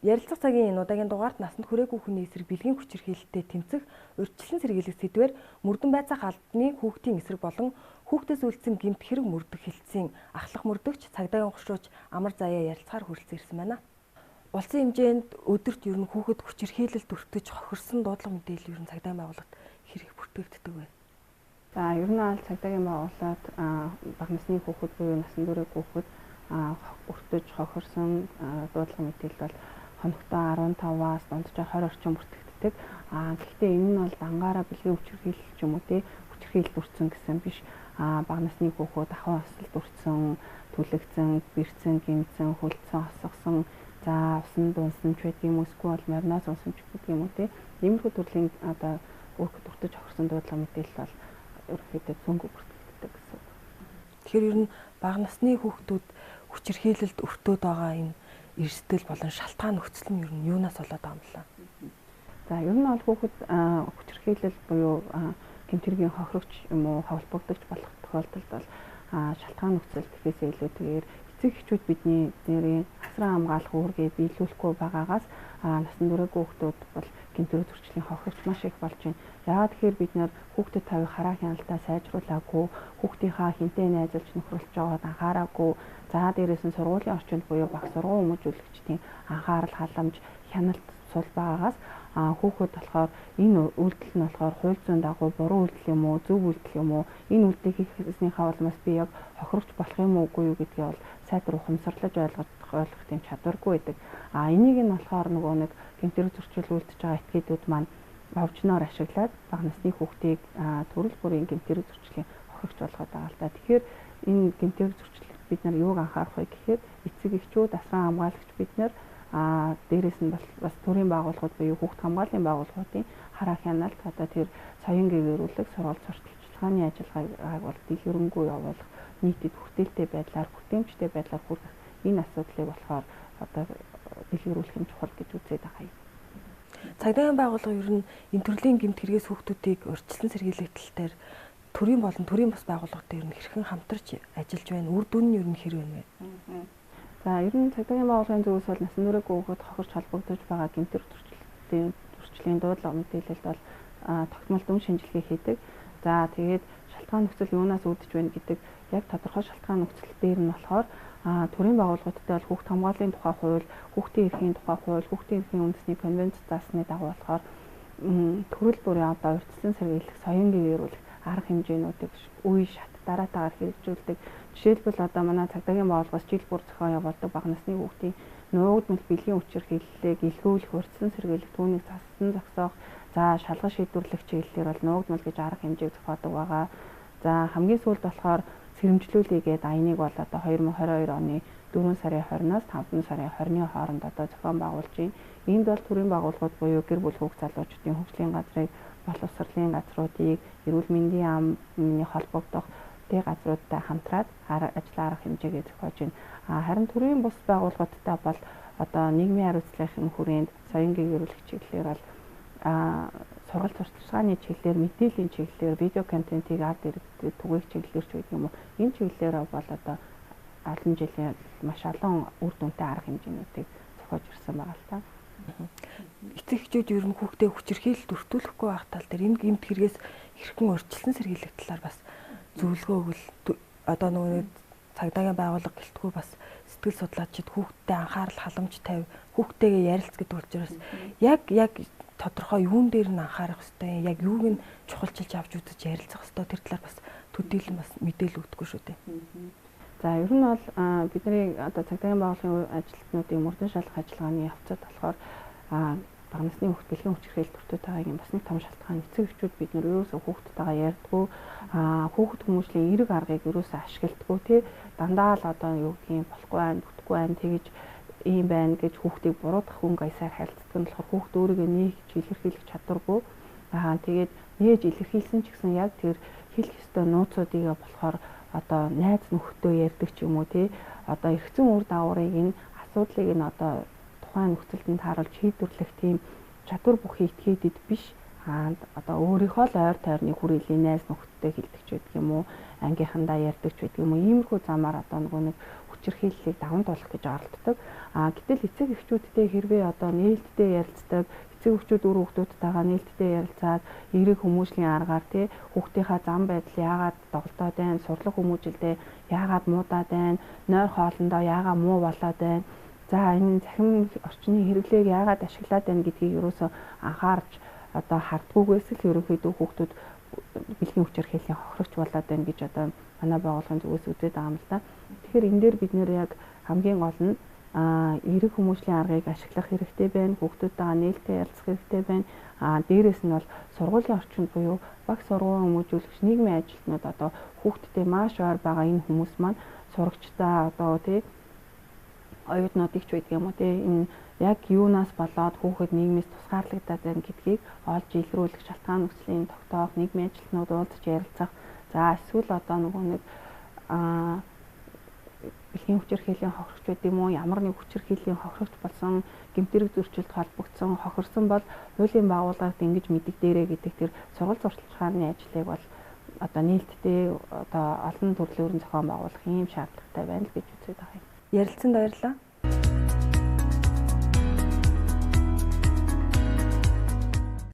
Ярилцах цагийн энэ удаагийн дугаарт насанд хүрээгүй хүний эсрэг бэлгийн хүчирхийлэлтэд тэмцэх урьдчилан сэргийлэх сэдвээр мөрдөн байцаах албаны хүүхдийн эсрэг болон хүүхдээс үйлдсэн гэмт хэрэг мөрдөх хэлтсийн ахлах мөрдөгч цагдаагийн гушууч амар заяа ярилцахаар хүрэлцэн ирсэн байна. Улсын хэмжээнд өдөрт ер нь хүүхэд хүчирхийлэлд өртөж хохирсон дуудлага мэдээлэл ер нь цагдаагийн байгууллагт хэрэг бүртгэгддэг вэ? За ер нь аль цагдаагийн байгууллагад бага насны хүүхэд буюу насан турш хүүхэд өртөж хохирсон дуудлага мэдээлэл бол хоногтоо 15-аас дунджаар 20 орчим бүртгэгддэг. Гэхдээ энэ нь бол дангаараа бэлгийн хүчирхийлэл ч юм уу хүчирхийлэлд өртсөн гэсэн биш. Бага насны хүүхэд ахуйн осолд өртсөн, түлэгцэн, бэрцэн, гинцэн, хөлдсөн, осгосон, за усан дунсан ч гэдэг юм уу, эсвэл маринаас унсан ч гэдэг юм уу иймэрхүү төрлийн өөрөөр өртөж хохирсон дуудлага мэдээлэл бол ерөнхийдөө зөнгө бүртгэгддэг гэсэн. Тэгэхээр ер нь бага насны хүүхдүүд хүчирхийлэлд өртөөд байгаа энэ эрсдэл болон шалтгаан нөхцөл нь ер нь юунаас болоод байгаа юм бэ? За ер нь бол хүүхэд хүчирхийлэл буюу гэмт хэргийн хохирогч юм уу хавлбагдагч болох тохиолдолд бол шалтгаан нөхцөл гэхээсээ илүүтэйгээр эцэг эхчүүд бидний нэрийн асран хамгаалах үүргээ биелүүлэхгүй байгаагаас насан туршийн хүүхдүүд бол гэмт хэрэг зөрчлийн хохирогч маш их болж байна. Яагаад тэгэхээр бид нэр хүүхдэд тавих хараа хяналтаа сайжруулаагүй, хүүхдийнхаа хинтээ найзалж нөхрөлж байгаад анхаараагүй, за дээрээс нь сургуулийн орчинд буюу багш сургууль хүмүүжүүлэгчдийн анхаарал халамж хяналт сул байгаагаас хүүхэд болохоор энэ үйлдэл нь болохоор хууль зүйн дагуу буруу үйлдэл юм уу, зөв үйлдэл юм уу, энэ үйлдэлийг хийхээснийхаа улмаас би яг хохирогч болох юм уугүй юу гэдгээ бол сайтар ухамсарлаж ойлгох тийм чадваргүй байдаг. Энийг нь болохоор нөгөө нэг гэмт хэрэг зөрчил үйлдэж байгаа этгээдүүд маань овжноор ашиглаад бага насны хүүхдийг төрөл бүрийн гэмт хэрэг зөрчлийн хохирогч болгоод байгаа л та. Тэгэхээр энэ гэмт хэрэг зөрчил бид нар юуг анхаарах вэ гэхээр эцэг эхчүүд, асран хамгаалагч бид нар дээрээс нь бас төрийн байгууллагууд буюу хүүхд хамгааллын байгууллагуудын хараа хяналт тэр соён гэгэрүүлэх, сургалт сурталчилгааны ажиллагааг бол дэлгэрэнгүй явуулах, нийтэд хүртээлтэй байдлаар, хүртээмжтэй байдлаар хүргэх энэ асуудлыг болохоор дэлгэрүүлэх нь чухал гэж үзээд байгаа юм. Цагдаагийн байгууллага ер нь энэ төрлийн гэмт хэрэгээс хүүхдүүдийг урьдчилан сэргийлэх тал дээр төрийн болон төрийн бус байгууллагууд ер нь хэрхэн хамтарч ажиллаж байна? Үр дүн нь ер нь хэр байна вэ? За ер нь цагдаагийн байгууллагын зүгээс бол насан турш хүүхэд хохирч холбогдож байгаа гэмт хэрэг зөрчлийн дуудлага мэдээлэлд бол тогтмол дүн шинжилгээ хийдэг. За тэгээд шалтгаан нөхцөл юунаас үүдэж байна гэдэг яг тодорхой шалтгаан нөхцөл дээр нь болохоор төрийн байгууллагуудтай бол хүүхд хамгааллын тухай хууль, хүүхдийн эрхийн тухай хууль, хүүхдийн эрхийн үндэсний конвенц заасны дагуу болохоор төрөл бүрийн урьдчилан сэргийлэх, соён гэгэрүүлэх арга хэмжээнүүдийг үе шат дараатаагаар хэрэгжүүлдэг. Жишээлбэл манай цагдаагийн байгууллагаас жил бүр зохион явуулдаг бага насны хүүхдийн нуугдмал бэлгийн хүчирхийллийг илгүүлэх, урьдчилан сэргийлэх, түүнийг зассан зогсоох, за шалгаж шийдвэрлэх чиглэлээр бол нуугдмал гэж арга хэмжээг зохиодог байгаа. За хамгийн сүүлд болохоор сэрэмжлүүлээгээд энийг бол 2022 оны 4 сарын 20-наас 5 сарын 20-ны хооронд зохион байгуулж байна. Энд бол төрийн байгууллагууд буюу гэр бүл хүүхд залуучдын хөгжлийн газрыг, боловсролын газруудыг, эрүүл мэндийн яамны холбогдох газруудтай хамтраад ажлын арга хэмжээгээ зохиож байна. Харин төрийн бус байгууллагуудтай бол нийгмийн хариуцлагын хүрээнд соён гэгэрүүлэх чиглэлээр бол сургалт сурталчилгааны чиглэлээр, мэдээллийн чиглэлээр, видео контентийг ард иргэдэд түгээх чиглэлээр ч гэдэг юм уу. Энэ чиглэлээр бол олон жилийн маш олон үр дүнтэй арга хэмжээнүүдийг зохиож ирсэн байгаа л та. Эцэг эхчүүд ер нь хүүхдээ хүчирхийлэлд өртүүлэхгүй байх тал дээр энэ гэмт хэрэгээс хэрхэн урьдчилан сэргийлэх талаар бас зөвлөгөө өгвөл нөгөө цагдаагийн байгууллага гэлтгүй бас сэтгэл судлаачид хүүхдтэй анхаарал халамж тавь, хүүхдтэйгээ ярилц гэдэг учраас яг тодорхой юун дээр нь анхаарах хэрэгтэй, яг юуг нь чухалчилж авч үзэж ярилцах хэрэгтэй, тэр талаар бас төдийлөн бас мэдээлэл өгдөг шүү дээ. За ер нь бол бидний цагдаагийн байгууллагын ажилтнуудын мөрдөн шалгах ажиллагааны явцад болохоор бага насны хүүхд бэлгийн хүчирхийлэлд өртөөд байгаагийн бас нэг том шалтгаан эцэг эхчүүд бид нэр ерөөсөө хүүхдтэйгээ ярьдаггүй, хүүхд хүмүүжлийн эерэг аргыг ерөөсөө ашигладаггүй дандаа л юу гэх юм болохгүй байна, бүтэхгүй байна тэгэж ийм байна гэж хүүхдийг буруудах хүн гаясаар харилцдаг нь болохоор хүүхд өөрийгөө нээж илэрхийлэх чадваргүй. Тэгээд нээж илэрхийлсэн ч гэсэн яг тэр хэлэх ёстой нууцуудыг болохоор найз нөхдөд ярьдаг ч юм уу эргэцэн үр дагаврыг нь асуудлыг нь тухайн нөхцөлд нь тааруулж шийдвэрлэх тийм чадвар бүхий этгээдэд биш. Өөрийнхөө л ойр тойрны хүрээллийн найз нөхдөдтэй хэлдэг ч байдаг юм уу, ангийнхандаа ярьдаг ч байдаг юм уу. Иймэрхүү замаар нөгөө нэг хүчирхийллийг даван туулах гэж оролддог. Гэтэл эцэг эхчүүдтэй хэрвээ одоо нээлттэй ярилцдаг, эцэг эхчүүд үр хүүхдүүдтэйгээ нээлттэй ярилцаад эерэг хүмүүжлийн аргаар тий хүүхдийнхаа зам байдал яагаад доголдоод байна, сурлаг хүмүүжилдээ яагаад муудаад байна, нойр хоолндоо яагаад муу болоод байна. За энэ цахим орчны хэрэглээг яагаад ашиглаад байна гэдгийг ерөөсөө анхаарч одоо хардгүйгээс л ерөнхийдөө хүүхдүүд бэлгийн хүчирхийллийн хохирогч болоод байна гэж одоо манай байгууллагын зүгээс үзээд байгаа юм л да. Тэгэхээр энэ дээр бид нэр яг хамгийн гол нь эерэг хүмүүжлийн аргыг ашиглах хэрэгтэй байна. Хүүхдүүдтэйгээ нээлттэй ярилцах хэрэгтэй байна. Дээрээс нь бол сургуулийн орчинд буюу багц сургууль хүмүүжүүлэгч нийгмийн ажилтнууд одоо хүүхдтэй маш ойр байгаа энэ хүмүүс маань сурагчдаа одоо тий оюутнуудыг ч байдаг юм уу тий энэ яг юунаас болоод хүүхэд нийгмээс тусгаарлагдаад байна гэдгийг олж илрүүлэх шалтгаан нөхцөлийн тогтоох нийгмийн ажилтнууд уулзч ярилцах. За эсвэл одоо нөгөө нэг бэлгийн хүчирхийллийн хохирогч байд юм уу, ямар нэг хүчирхийллийн хохирогч болсон гэмтэрэг зөрчилд холбогдсон хохирсон бол хуулийн байгууллагад ингэж мэдэгдээрэй гэдэг тэр сургалт сурталчилгааны ажлыг бол одоо нээлттэй одоо олон төрлийн өрн зохион байгуулах юм шаардлагатай байна л гэж үзээд байгаа юм. Ярилцсанд баярлалаа.